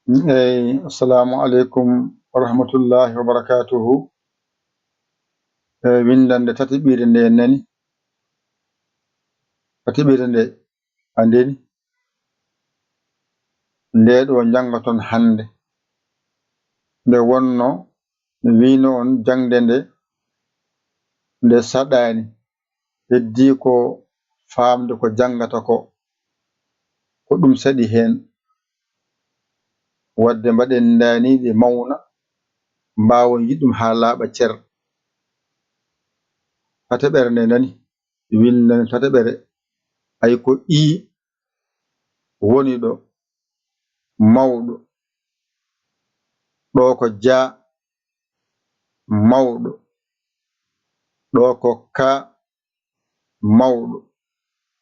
Assalamu alaikum wa rahmatullahi wa barakatuhu. Windande tatiɓire nde en nani, tatiɓire nde andeni nde ɗo jangaton hande, nde wonno mi wino on jangde nde saɗani, heddi ko famde ko jangata ko ɗum saɗi hen, wadde mbaɗen daniɗe mauna mbawon yiɗum ha laaɓa cer. Tateɓere nde nani windane tateɓere ay ko I woni ɗo mawɗo, ɗo ko ja mawɗo, ɗo ko ka mawɗo,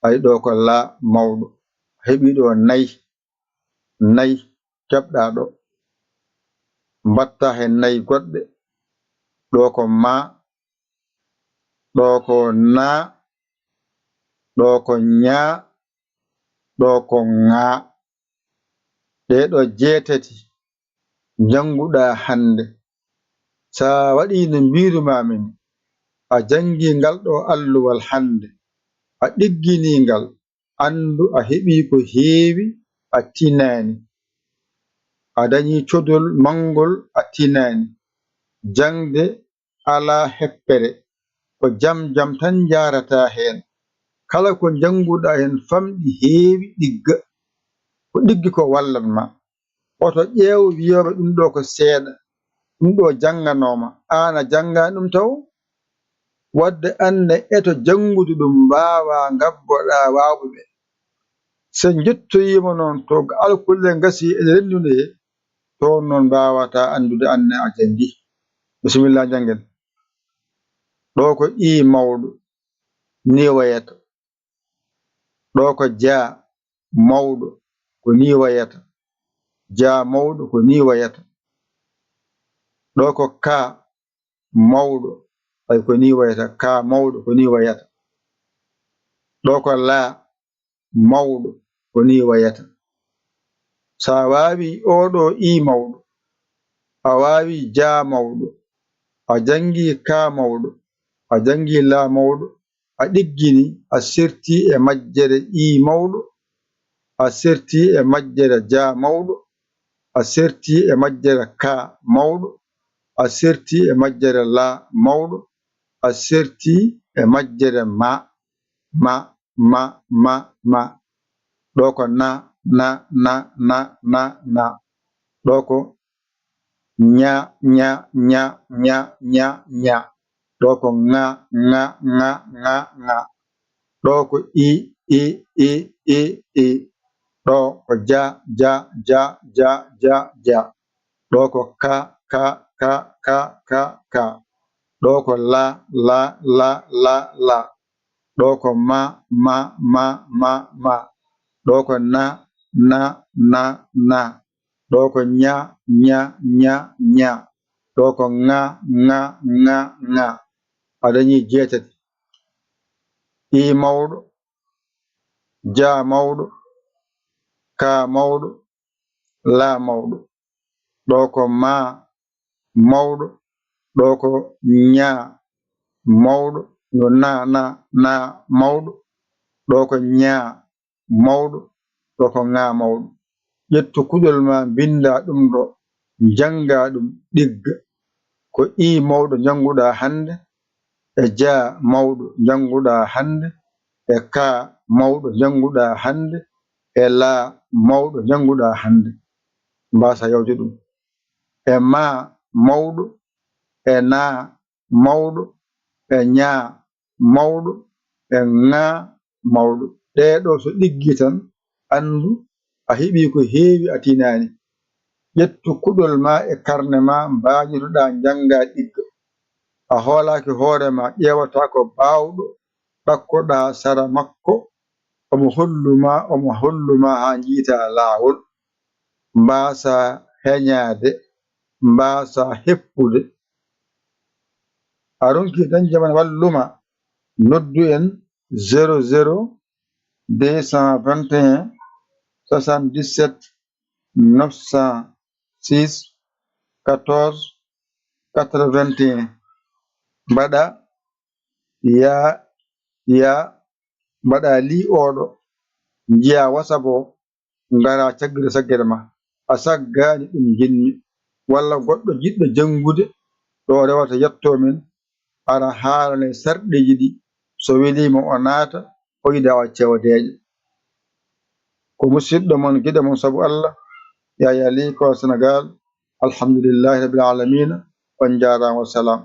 ay ɗo ko la mawɗo. Heɓi ɗo nayi keɓɗa ɗo, mbatta hen nayi goɗɗe, ɗo ko ma, ɗo ko na, ɗo ko nya, ɗo ko nga. Ɗeɗo jeetati janguɗa hande, sa waɗi no mbirumami ni, a jangi ngal ɗo alluwal hande, a ɗiggini ngal, andu a heɓi ko heewi, a tinani, a dañi codol mangol, a tinani. Jangde ala heppere, ko jam tan jarata hen, kala ko janguɗa hen famɗi heewi ɗigga, ko ɗiggi ko wallanma. Oto ƴeew wiyoɓe ɗum ɗo ko seeɗa, ɗum ɗo janganoma, an a jangani ɗum taw, wadde anne eto jangude ɗum mbawa ngabboɗa wawɓeɓe. So jettoyima noon to alkulle gasi e rendude, to noon mbawata andude anne a jangi. Bisimilla jangen. Ɗo ko I mawɗo ni wayata, ɗo ko ja mawɗo ko ni wayata, ja mawɗo ko ni wayata, ɗo ko ka mawɗo ay ko ni wayata, ka mawɗo ko ni wayata, ɗo ko la mawɗo ko ni wayata. Sa wawi oɗo I mawɗo, a wawi ja mawɗo, a jangi ka mawɗo, a jangi la mawɗo, a ɗiggini, a sirti e majjere I mawɗo, a sirti e majjere ja mawɗo, a sirti e majjere ka mawɗo, a sirti e majjere la mawɗo, a sirti e majjere ma. Ɗo ko na, ɗo ko nya, ɗo ko nga, ɗo ko I, ɗo ko ja, ɗo ko ka, ɗo ko la, ɗo ko ma, ɗo ko na, ɗo ko nya, ɗo ko nga. A dañi jeetati. I mawɗo, ja mawɗo, ka mawɗo, la mawɗo, ɗo ko ma mawɗo, ɗo ko nya mawɗo, no na mawɗo, ɗo ko nya mawɗo, ɗo ko nga mawɗo. Ƴettu kuɗol ma binda ɗum ɗo, janga ɗum ɗigga, ko I mawɗo janguɗa hande, e ja mawɗo janguɗa hande, e ka mawɗo janguɗa hande, e la mawɗo janguɗa hande. Mbasa yawde ɗum. E ma mawɗo, e na mawɗo, e nya mawɗo, e nga mawɗo. Ɗeɗo so ɗiggi tan andu a heɓi ko heewi, a tinani. Ƴettu kuɗol ma e karne ma mbañotoɗa janga ɗigga, a hoolaki hoorema, ƴewata ko bawɗo, ɗakkoɗa sara makko, omo holluma ha jiita lawol, mbasa heñade, mbasa heppude. A ronki dañde man walluma, noddu en 00 221 77 900 6 14 81 mbaɗa ya mbaɗa li oɗo jiya WhatsApp o ngara caggude saggere ma a saggani ɗum jinmi walla goɗɗo jiɗɗo jangude ɗo rewata yetto min ara haalane sarɗeji ɗi so welima o naata o yiɗa o cewdeje ko musidɗo mon giɗo mon saabu Allah Yaya Ly ko Sénégal alhamdulillahi rabbil alamina on jarama, wassalam.